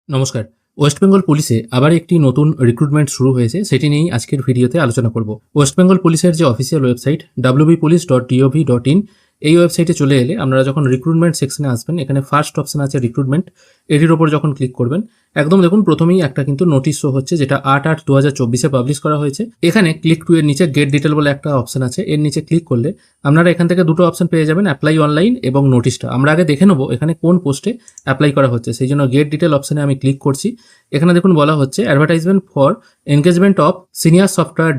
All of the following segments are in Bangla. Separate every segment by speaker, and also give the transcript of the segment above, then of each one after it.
Speaker 1: নমস্কার। ওয়েস্ট বেঙ্গল পুলিশে আবার একটি নতুন রিক্রুটমেন্ট শুরু হয়েছে, সেটি নিয়েই আজকের ভিডিওতে আলোচনা করব। ওয়েস্ট বেঙ্গল পুলিশের যে অফিসিয়াল ওয়েবসাইট wbpolice.gov.in, এই ওয়েবসাইটে চলে এলে আপনারা যখন রিক্রুটমেন্ট সেকশনে আসবেন, এখানে ফার্স্ট অপশন আছে রিক্রুটমেন্ট, এটির ওপর যখন ক্লিক করবেন একদম দেখুন প্রথমেই একটা কিন্তু নোটিশ শো হচ্ছে, যেটা 8/8/2024 পাবলিশ করা হয়েছে। এখানে ক্লিক টু এর নিচে গেট ডিটেল বলে একটা অপশন আছে, এর নিচে ক্লিক করলে আপনারা এখান থেকে দুটো অপশন পেয়ে যাবেন, অ্যাপ্লাই অনলাইন এবং নোটিশটা। আমরা আগে দেখে নেবো এখানে কোন পোস্টে অ্যাপ্লাই করা হচ্ছে, সেই জন্য গেট ডিটেল অপশনে আমি ক্লিক করছি। এখানে দেখুন বলা হচ্ছে advertisement for engagement of senior software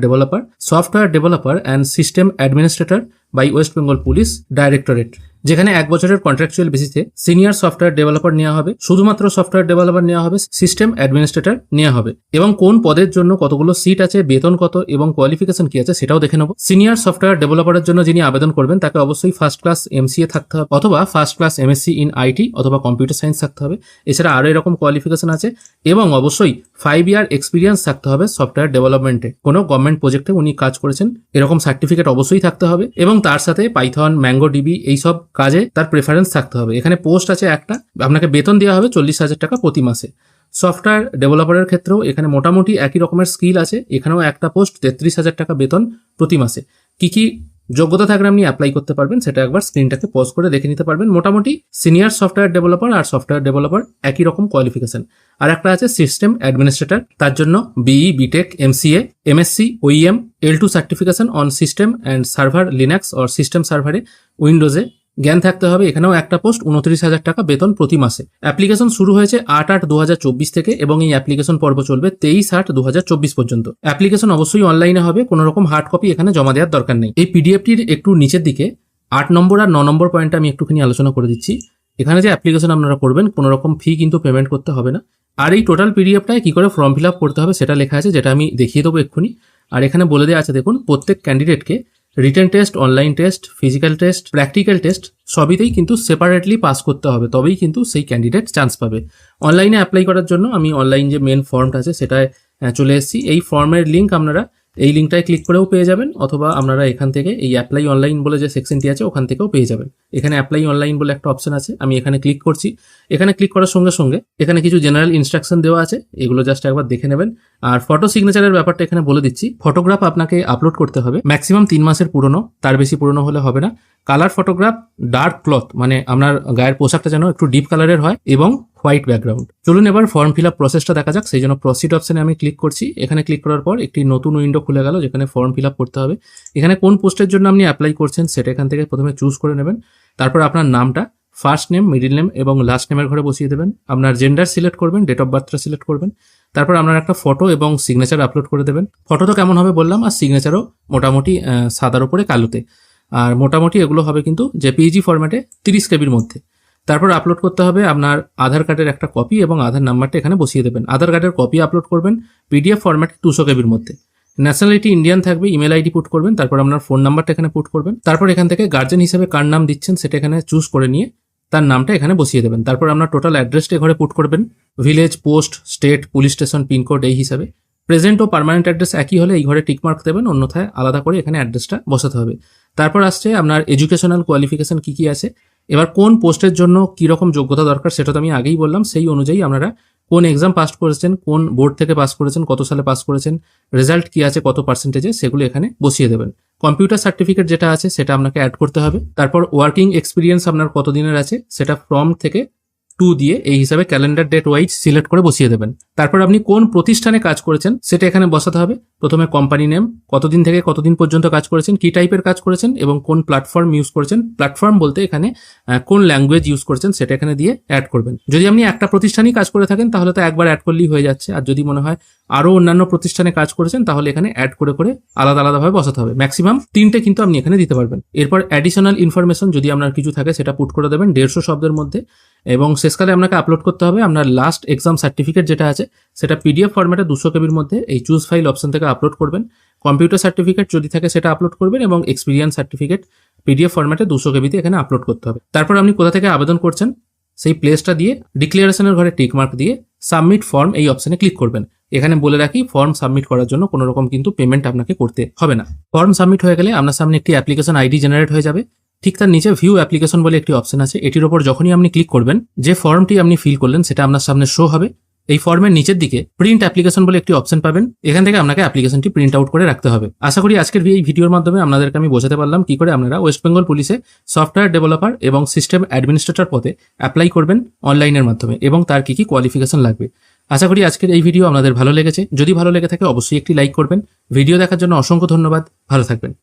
Speaker 1: developer and system administrator by West Bengal police directorate, যেখানে 1 বছরের কন্ট্রাকচুয়াল বেসিসে সিনিয়র সফটওয়্যার ডেভেলপার নেওয়া হবে, শুধুমাত্র সফটওয়্যার ডেভেলপার নেওয়া হবে, সিস্টেম অ্যাডমিনিস্ট্রেটর নেওয়া হবে, এবং কোন পদের জন্য কতগুলো সিট আছে, বেতন কত এবং কোয়ালিফিকেশন কি আছে সেটাও দেখে নেব। সিনিয়র সফটওয়্যার ডেভেলপারের জন্য যিনি আবেদন করবেন তাকে অবশ্যই ফার্স্ট ক্লাস MCA থাকতে হবে, অথবা first class MSc in IT অথবা কম্পিউটার সায়েন্স থাকতে হবে। এছাড়া আরও এরকম কোয়ালিফিকেশন আছে, এবং অবশ্যই 5 ইয়ার এক্সপিরিয়েন্স থাকতে হবে সফটওয়্যার ডেভেলপমেন্টে, কোনো গভর্নমেন্ট প্রজেক্টে উনি কাজ করেছেন এরকম সার্টিফিকেট অবশ্যই থাকতে হবে, এবং তার সাথে পাইথন, MongoDB এইসব কাজে তার প্রেফারেন্স থাকতে হবে। এখানে পোস্ট আছে একটা, আপনাকে বেতন দেওয়া হবে 40,000 টাকা প্রতি মাসে। সফটওয়্যার ডেভেলপারের ক্ষেত্রেও এখানে মোটামুটি একই রকমের স্কিল আছে, এখানেও একটা পোস্ট 33,000 টাকা বেতন প্রতি মাসে। কি কি যোগ্যতা থাকলে আপনি অ্যাপ্লাই করতে পারবেন সেটা একবার স্ক্রিনটাকে পজ করে দেখে নিতে পারবেন। মোটামুটি সিনিয়র সফটওয়্যার ডেভেলপার আর সফটওয়্যার ডেভেলপার একই রকম কোয়ালিফিকেশন। আর একটা আছে সিস্টেম অ্যাডমিনিস্ট্রেটর, তার জন্য BE, BTech, MCA, MSc, OEM, L2 certification on system and server Linux or system সার্ভারে উইন্ডোজে জ্ঞান থাকতে হবে। এখানেও একটা পোস্ট 29,000 টাকা বেতন প্রতি মাসে। অ্যাপ্লিকেশন শুরু হয়েছে 8/8/2024 থেকে, এবং এই অ্যাপ্লিকেশন পর্ব চলবে 23/8/2024 পর্যন্ত। অ্যাপ্লিকেশন অবশ্যই অনলাইনে হবে, কোনো রকম হার্ড কপি এখানে জমা দেওয়ার দরকার নেই। এই পিডিএফটির একটু নিচের দিকে 8 নম্বর আর 9 নম্বর পয়েন্টটা আমি একটুখানি আলোচনা করে দিচ্ছি। এখানে যে অ্যাপ্লিকেশন আপনারা করবেন কোনো রকম ফি কিন্তু পেমেন্ট করতে হবে না। আর এই টোটাল পিডিএফটায় কি করে ফর্ম ফিল আপ করতে হবে সেটা লেখা আছে, যেটা আমি দেখিয়ে দেবো এক্ষুনি। আর এখানে বলে দেওয়া আছে দেখুন, প্রত্যেক ক্যান্ডিডেটকে written test, online test, physical test, practical test সবইতেই কিন্তু সেপারেটলি পাস করতে হবে, তবেই কিন্তু সেই ক্যান্ডিডেট চান্স পাবে। অনলাইনে অ্যাপ্লাই করার জন্য আমি অনলাইন যে মেন ফর্মটা আছে সেটায় চলে এসেছি। এই ফর্মের লিঙ্ক আপনারা এই লিঙ্কটায় ক্লিক করেও পেয়ে যাবেন, অথবা আপনারা এখান থেকে এই অ্যাপ্লাই অনলাইন বলে যে সেকশনটি আছে ওখান থেকেও পেয়ে যাবেন। এখানে অ্যাপ্লাই অনলাইন বলে একটা অপশন আছে, আমি এখানে ক্লিক করছি। এখানে ক্লিক করার সঙ্গে সঙ্গে এখানে কিছু জেনারেল ইনস্ট্রাকশন দেওয়া আছে, এগুলো জাস্ট একবার দেখে নেবেন। আর ফটো সিগনেচারের ব্যাপারটা এখানে বলে দিচ্ছি। ফটোগ্রাফ আপনাকে আপলোড করতে হবে, ম্যাক্সিমাম 3 মাসের পুরনো, তার বেশি পুরনো হলে হবে না। কালার ফটোগ্রাফ, ডার্ক ক্লথ, মানে আপনার গায়ের পোশাকটা যেন একটু ডিপ কালারের হয়, এবং হোয়াইট ব্যাকগ্রাউন্ড। চলুন এবার ফর্ম ফিল আপ প্রসেসটা দেখা যাক। সেই জন্য প্রসিড অপশনে আমি ক্লিক করছি। এখানে ক্লিক করার পর একটি নতুন উইন্ডো খুলে গেল, যেখানে ফর্ম ফিল আপ করতে হবে। এখানে কোন পোস্টের জন্য আপনি অ্যাপ্লাই করছেন সেটা এখান থেকে প্রথমে চুজ করে নেবেন। তারপর আপনার নামটা ফার্স্ট নেম, মিডিল নেম এবং লাস্ট নেমের ঘরে বসিয়ে দেবেন। আপনার জেন্ডার সিলেক্ট করবেন, ডেট অফ বার্থটা সিলেক্ট করবেন। তারপর আপনার একটা ফটো এবং সিগনেচার আপলোড করে দেবেন। ফটো তো কেমন হবে বললাম, আর সিগনেচারও মোটামুটি সাদার উপরে কালোতে। আর মোটামুটি এগুলো হবে কিন্তু জেপিইজি ফরম্যাটে 30 কেবির মধ্যে। তারপর আপলোড করতে হবে আপনার আধার কার্ডের একটা কপি, এবং আধার নাম্বারটা এখানে বসিয়ে দেবেন। আধার কার্ডের কপি আপলোড করবেন PDF ফরম্যাটে 200 কেবির মধ্যে। ন্যাশনালিটি ইন্ডিয়ান থাকবে, ইমেল আইডি পুট করবেন। তারপর আপনার ফোন নাম্বারটা এখানে পুট করবেন। তারপর এখান থেকে গার্জেন হিসেবে কার নাম দিচ্ছেন সেটা এখানে চুজ করে নিয়ে তার নামটা এখানে বসিয়ে দেবেন। তারপর আপনার টোটাল অ্যাড্রেসটা ঘরে পুট করবেন, village, post, state, police station, pincode এই হিসাবে। প্রেজেন্ট ও পার্মানেন্ট অ্যাড্রেস একই হলে এই ঘরে টিকমার্ক দেবেন, অন্যথায় আলাদা করে এখানে অ্যাড্রেসটা বসাতে হবে। তারপর আসছে আপনার এডুকেশনাল কোয়ালিফিকেশন কি কি আছে। এবার কোন পোস্টের জন্য কি রকম যোগ্যতা দরকার সেটা তো আমি আগেই বললাম, সেই অনুযায়ী আপনারা কোন এক্সাম পাস করেছেন, কোন বোর্ড থেকে পাস করেছেন, কত সালে পাস করেছেন, রেজাল্ট কি আছে, কত পার্সেন্টেজে, সেগুলো এখানে বসিয়ে দেবেন। কম্পিউটার সার্টিফিকেট যেটা আছে সেটা আপনাকে অ্যাড করতে হবে। তারপর ওয়ার্কিং এক্সপিরিয়েন্স আপনার কত দিনের আছে সেটা ফ্রম থেকে 2 দিয়ে এই হিসাবে ক্যালেন্ডার ডেট ওয়াইজ সিলেক্ট করে বসিয়ে দেবেন। তারপর আপনি কোন প্রতিষ্ঠানে কাজ করেছেন সেটা এখানে বসাতে হবে। প্রথমে কোম্পানি নেম, কতদিন থেকে কতদিন পর্যন্ত কাজ করেছেন, কি টাইপের কাজ করেছেন এবং কোন প্ল্যাটফর্ম ইউজ করেছেন। প্ল্যাটফর্ম বলতে এখানে কোন ল্যাঙ্গুয়েজ ইউজ করেছেন সেটা এখানে দিয়ে অ্যাড করবেন। যদি আপনি একটা প্রতিষ্ঠানেই কাজ করে থাকেন তাহলে তো একবার অ্যাড করলেই হয়ে যাচ্ছে, আর যদি মনে হয় আরও অন্যান্য প্রতিষ্ঠানে কাজ করেছেন তাহলে এখানে অ্যাড করে করে আলাদা আলাদাভাবে বসাতে হবে। ম্যাক্সিমাম 3টে কিন্তু আপনি এখানে দিতে পারবেন। এরপর অ্যাডিশনাল ইনফরমেশন যদি আপনার কিছু থাকে সেটা পুট করে দেবেন 150 শব্দের মধ্যে, এবং শেষকালে আপনাকে আপলোড করতে হবে আপনার লাস্ট এক্সাম সার্টিফিকেট যেটা আছে সেটা PDF ফরম্যাটে 200 কেবির মধ্যে এই চুজ ফাইল অপশন থেকে আপলোড করবেন। কম্পিউটার সার্টিফিকেট যদি থাকে সেটা আপলোড করবেন, এবং এক্সপিরিয়েন্স সার্টিফিকেট PDF ফরম্যাটে 200 কেবিতে এখানে আপলোড করতে হবে। তারপর আপনি কোথা থেকে আবেদন করছেন সেই প্লেসটা দিয়ে ডিক্লারেশনের ঘরে টিক মার্ক দিয়ে সাবমিট ফর্ম এই অপশনে ক্লিক করবেন। এখানে বলে রাখি, ফর্ম সাবমিট করার জন্য কোনো রকম কিন্তু পেমেন্ট আপনাকে করতে হবে না। ফর্ম সাবমিট হয়ে গেলে আপনার সামনে একটি অ্যাপ্লিকেশন আইডি জেনারেট হয়ে যাবে। ঠিক তার নিচে ভিউ অ্যাপ্লিকেশন বলে একটি অপশন আছে, এটির উপর যখনই আপনি ক্লিক করবেন যে ফর্মটি আপনি ফিল করলেন সেটা আপনার সামনে শো হবে, এই ফর্মের নিচের দিকে প্রিন্ট অ্যাপ্লিকেশন বলে একটি অপশন পাবেন। এখান থেকে আপনাকে অ্যাপ্লিকেশনটি প্রিন্ট আউট করে রাখতে হবে। আশা করি আজকের এই ভিডিওর মাধ্যমে আপনাদেরকে আমি বোঝাতে পারলাম কি করে আপনারা ওয়েস্ট বেঙ্গল পুলিশে সফটওয়্যার ডেভেলপার এবং সিস্টেম অ্যাডমিনিস্ট্রেটর পদে অ্যাপ্লাই করবেন অনলাইনের মাধ্যমে এবং তার কি কি কোয়ালিফিকেশন লাগবে। আশা করি আজকের এই ভিডিও আপনাদের ভালো লেগেছে। যদি ভালো লেগে থাকে অবশ্যই একটি লাইক করবেন। ভিডিও দেখার জন্য অসংখ্য ধন্যবাদ। ভালো থাকবেন।